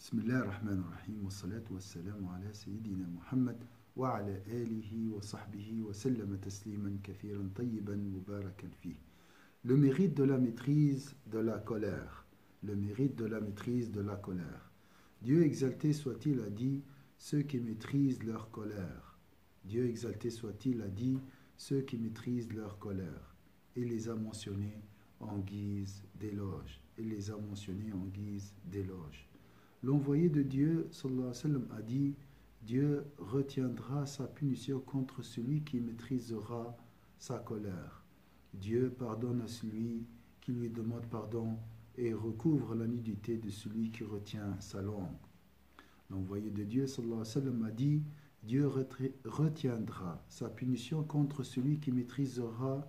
Bismillah ar-Rahman ar-Rahim, wa salatu wa salamu ala Sayyidina Muhammad wa ala alihi wa sahbihi wa sallama tasliman kathiran tayyiban mubarakan fih. Le mérite de la maîtrise de la colère. Le mérite de la maîtrise de la colère. Dieu exalté soit-il a dit ceux qui maîtrisent leur colère. Dieu exalté soit-il a dit ceux qui maîtrisent leur colère. Il les a mentionnés en guise d'éloge. Il les a mentionnés en guise d'éloge. L'envoyé de Dieu, sallallahu alayhi wa sallam, a dit Dieu retiendra sa punition contre celui qui maîtrisera sa colère. Dieu pardonne à celui qui lui demande pardon et recouvre la nudité de celui qui retient sa langue. L'envoyé de Dieu, sallallahu alayhi wa sallam, a dit Dieu retiendra sa punition contre celui qui maîtrisera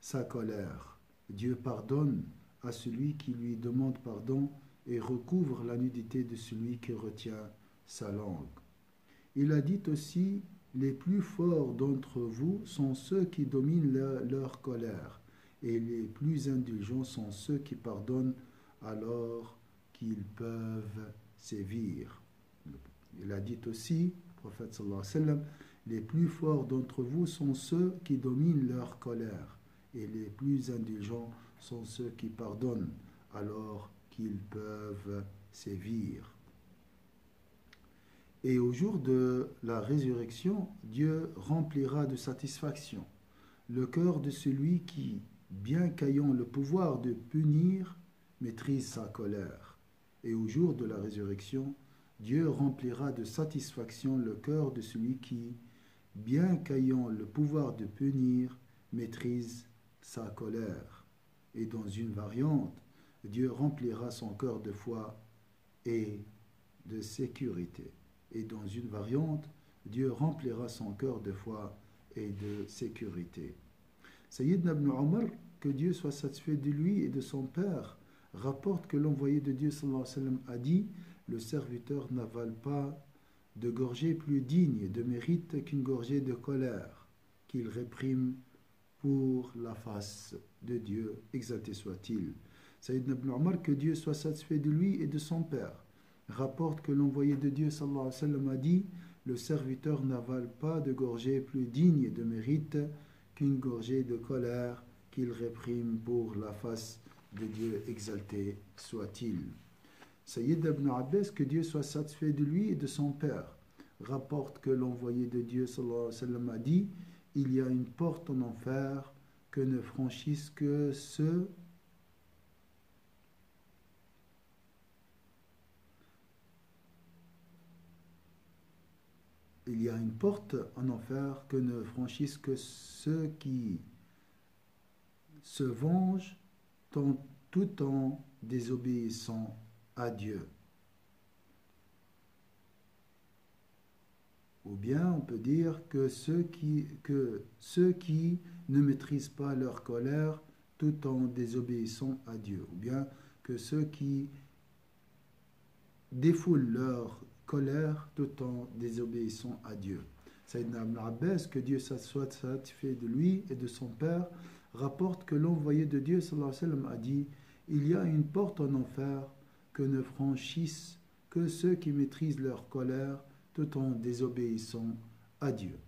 sa colère. Dieu pardonne à celui qui lui demande pardon et recouvre la nudité de celui qui retient sa langue. Il a dit aussi, les plus forts d'entre vous sont ceux qui dominent leur colère, et les plus indulgents sont ceux qui pardonnent alors qu'ils peuvent sévir. Il a dit aussi, le prophète sallallahu alayhi wa sallam, les plus forts d'entre vous sont ceux qui dominent leur colère, et les plus indulgents sont ceux qui pardonnent alors qu'ils peuvent sévir. Et au jour de la résurrection, Dieu remplira de satisfaction le cœur de celui qui, bien qu'ayant le pouvoir de punir, maîtrise sa colère. Et au jour de la résurrection, Dieu remplira de satisfaction le cœur de celui qui, bien qu'ayant le pouvoir de punir, maîtrise sa colère. Et dans une variante, Dieu remplira son cœur de foi et de sécurité. Et dans une variante, Dieu remplira son cœur de foi et de sécurité. Sayyidna ibn Omar, que Dieu soit satisfait de lui et de son père, rapporte que l'envoyé de Dieu sallallahu alayhi wa sallam a dit « Le serviteur n'avale pas de gorgée plus digne de mérite qu'une gorgée de colère, qu'il réprime pour la face de Dieu, exalté soit-il. » Sayyidna ibn Omar, que Dieu soit satisfait de lui et de son père, rapporte que l'envoyé de Dieu sallallahu alayhi wa sallam a dit le serviteur n'avale pas de gorgée plus digne de mérite qu'une gorgée de colère qu'il réprime pour la face de Dieu, exalté soit-il. Sayyidna ibn Abbas, que Dieu soit satisfait de lui et de son père, rapporte que l'envoyé de Dieu sallallahu alayhi wa sallam a dit il y a une porte en enfer que ne franchissent que ceux Il y a une porte en enfer que ne franchissent que ceux qui se vengent tout en désobéissant à Dieu. Ou bien on peut dire que ceux qui ne maîtrisent pas leur colère tout en désobéissant à Dieu. Ou bien que ceux qui défoulent leur colère tout en désobéissant à Dieu. Sayyidna ibn Abbas, que Dieu soit satisfait de lui et de son père, rapporte que l'envoyé de Dieu sallallahu alayhi wa sallam a dit il y a une porte en enfer que ne franchissent que ceux qui maîtrisent leur colère tout en désobéissant à Dieu.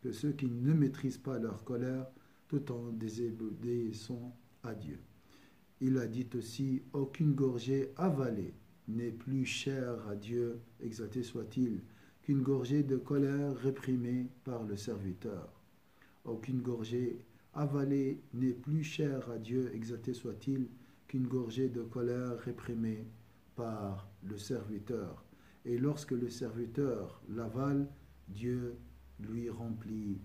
Que ceux qui ne maîtrisent pas leur colère tout en désobéissant à Dieu. Il a dit aussi aucune gorgée avalée n'est plus cher à Dieu, exalté soit-il, qu'une gorgée de colère réprimée par le serviteur. Aucune gorgée avalée n'est plus chère à Dieu, exalté soit-il, qu'une gorgée de colère réprimée par le serviteur. Et lorsque le serviteur l'avale, Dieu lui remplit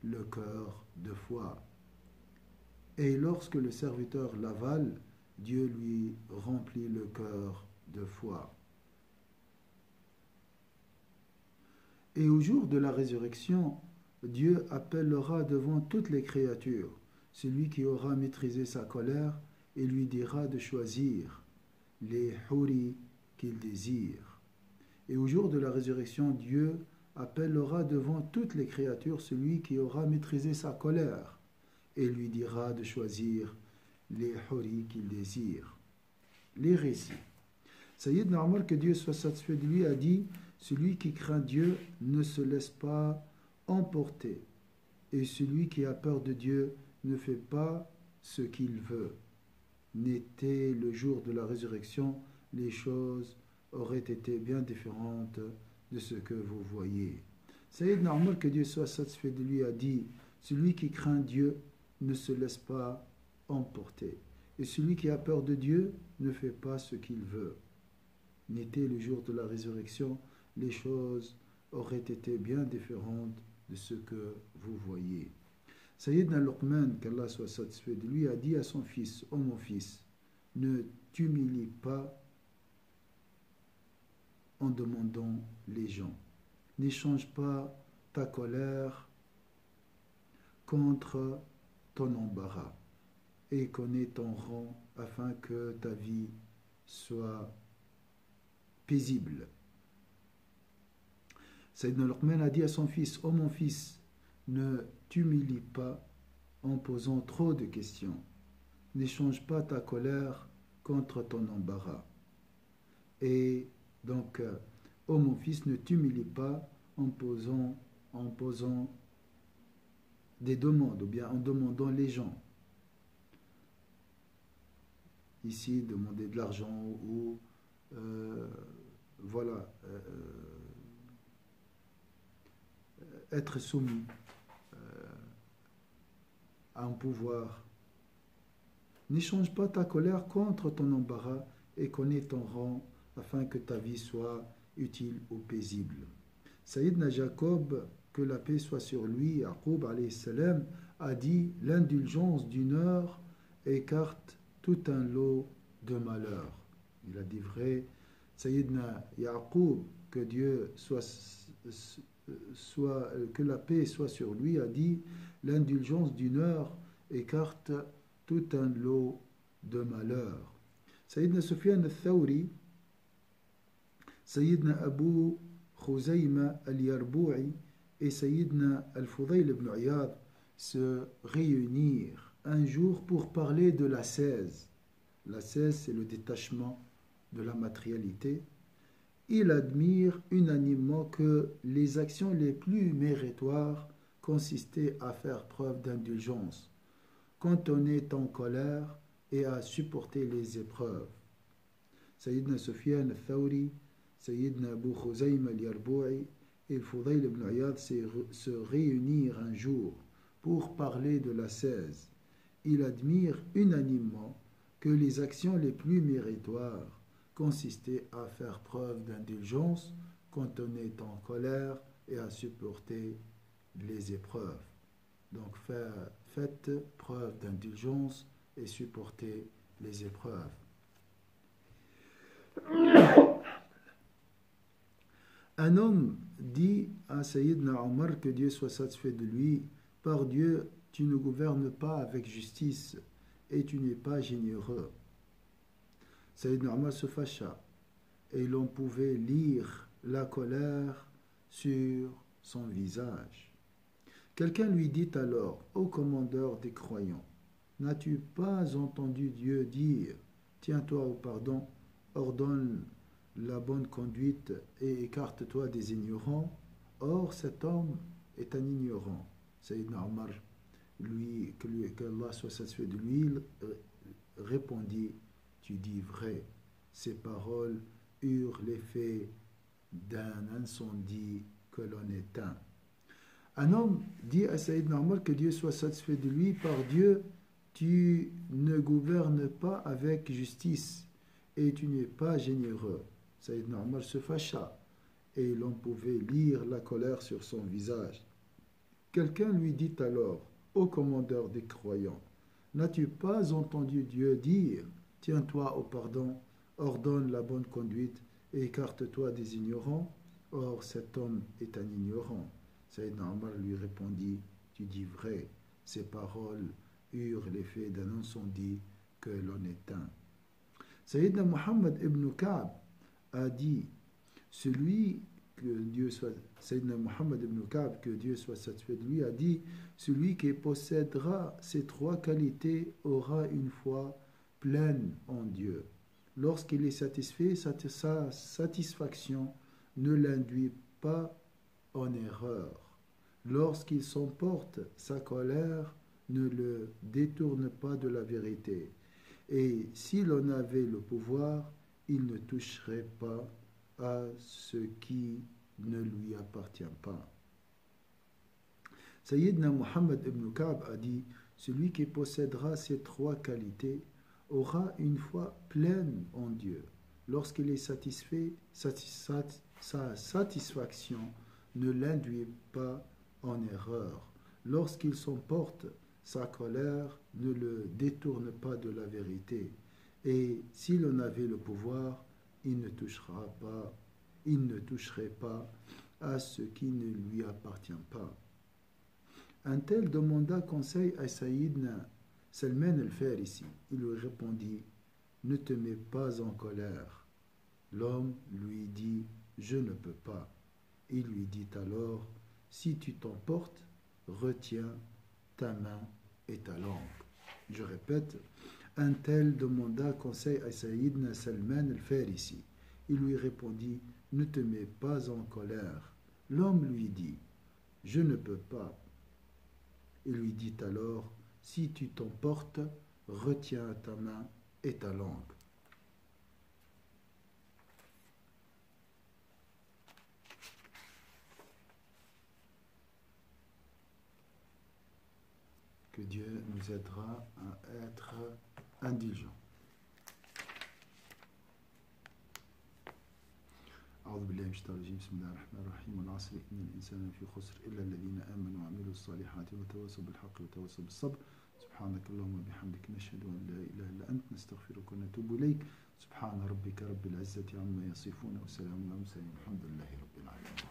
le cœur de foi. Et lorsque le serviteur l'avale, Dieu lui remplit le cœur de foi. Et au jour de la résurrection, Dieu appellera devant toutes les créatures celui qui aura maîtrisé sa colère et lui dira de choisir les houris qu'il désire. Et au jour de la résurrection, Dieu appellera devant toutes les créatures celui qui aura maîtrisé sa colère et lui dira de choisir les houris qu'il désire. Les récits. Sayyidna Omar, que Dieu soit satisfait de lui, a dit: celui qui craint Dieu ne se laisse pas emporter, et celui qui a peur de Dieu ne fait pas ce qu'il veut. N'était le jour de la résurrection, les choses auraient été bien différentes de ce que vous voyez. Sayyidna Omar, que Dieu soit satisfait de lui, a dit: celui qui craint Dieu ne se laisse pas emporter, et celui qui a peur de Dieu ne fait pas ce qu'il veut. N'était le jour de la résurrection, les choses auraient été bien différentes de ce que vous voyez. Sayyidna Luqman, qu'Allah soit satisfait de lui, a dit à son fils: ô mon fils, ne t'humilie pas en demandant les gens. N'échange pas ta colère contre ton embarras, et connais ton rang afin que ta vie soit paisible. Sayyidna Luqman a dit à son fils: ô mon fils, ne t'humilie pas en posant trop de questions. N'échange pas ta colère contre ton embarras. Et donc, ô mon fils, ne t'humilie pas en posant des demandes, ou bien en demandant les gens. Ici, demander de l'argent ou voilà, être soumis à un pouvoir. N'échange pas ta colère contre ton embarras et connais ton rang afin que ta vie soit utile ou paisible. Sayyidna Jacob, que la paix soit sur lui, Yaqub alayhi salam, a dit: l'indulgence d'une heure écarte tout un lot de malheurs. Il a dit vrai. Sayyidna Yaqub, que Dieu que la paix soit sur lui, a dit: l'indulgence d'une heure écarte tout un lot de malheurs. Sayyidna Sufyan al-Thawri, Sayyidna Abu Khuzayma al-Yarbu'i et Sayyidna al-Fudayl ibn Iyad se réunirent un jour pour parler de la 16. La 16, c'est le détachement de la matérialité. Ils admirent unanimement que les actions les plus méritoires consistaient à faire preuve d'indulgence quand on est en colère et à supporter les épreuves. Sayyidna Sufyan al-Thawri, Sayyidna Abu Khuzayma al-Yarbu'i et Fudayl ibn Iyad se réunirent un jour pour parler de la 16. Ils admirent unanimement que les actions les plus méritoires consistaient à faire preuve d'indulgence quand on est en colère et à supporter les épreuves. Donc faites preuve d'indulgence et supportez les épreuves. Un homme dit à Sayyidna Omar, que Dieu soit satisfait de lui: par Dieu, tu ne gouvernes pas avec justice et tu n'es pas généreux. Sayyidna Omar se fâcha et l'on pouvait lire la colère sur son visage. Quelqu'un lui dit alors: ô commandeur des croyants, n'as-tu pas entendu Dieu dire: tiens-toi au pardon, ordonne la bonne conduite et écarte-toi des ignorants? Or cet homme est un ignorant. Sayyidna Omar, qu'Allah soit satisfait de lui, répondit: tu dis vrai. Ces paroles eurent l'effet d'un incendie que l'on éteint. Un homme dit à Sayyidna Omar, que Dieu soit satisfait de lui: par Dieu, tu ne gouvernes pas avec justice et tu n'es pas généreux. Sayyidna Omar se fâcha et l'on pouvait lire la colère sur son visage. Quelqu'un lui dit alors: ô commandeur des croyants, n'as-tu pas entendu Dieu dire: tiens-toi au pardon, ordonne la bonne conduite et écarte-toi des ignorants? Or cet homme est un ignorant. Sayyidna Omar lui répondit: tu dis vrai. Ces paroles eurent l'effet d'un incendie que l'on éteint. Sayyidna Muhammad ibn Ka'b a dit: Sayyidna Muhammad ibn Ka'b, que Dieu soit satisfait de lui, a dit: celui qui possédera ces trois qualités aura une foi pleine en Dieu. Lorsqu'il est satisfait, sa satisfaction ne l'induit pas en erreur. Lorsqu'il s'emporte, sa colère ne le détourne pas de la vérité. Et s'il en avait le pouvoir, il ne toucherait pas à ce qui ne lui appartient pas. Sayyidina Muhammad ibn Ka'b a dit, celui qui possédera ces trois qualités aura une foi pleine en Dieu. Lorsqu'il est satisfait, sa satisfaction ne l'induit pas en erreur. Lorsqu'il s'emporte, sa colère ne le détourne pas de la vérité. Et s'il en avait le pouvoir, il ne toucherait pas à ce qui ne lui appartient pas. Un tel demanda conseil à Sayyidina Salman al-Farisi. Il lui répondit, ne te mets pas en colère. L'homme lui dit, je ne peux pas. Il lui dit alors, si tu t'emportes, retiens ta main et ta langue. Je répète, un tel demanda conseil à Sayyidina Salman al-Farisi. Il lui répondit, ne te mets pas en colère. L'homme lui dit, je ne peux pas. Il lui dit alors, si tu t'emportes, retiens ta main et ta langue. Que Dieu nous aidera à être indulgents. أعوذ بالله من الشيطان الرجيم بسم الله الرحمن الرحيم والعصر إن الإنسان في خسر إلا الذين آمنوا وعملوا الصالحات وتواصوا بالحق وتواصوا بالصبر سبحانك اللهم وبحمدك نشهد أن لا إله إلا أنت نستغفرك ونتوب إليك سبحان ربك رب العزة عما يصفون وسلام على المرسلين الحمد لله رب العالمين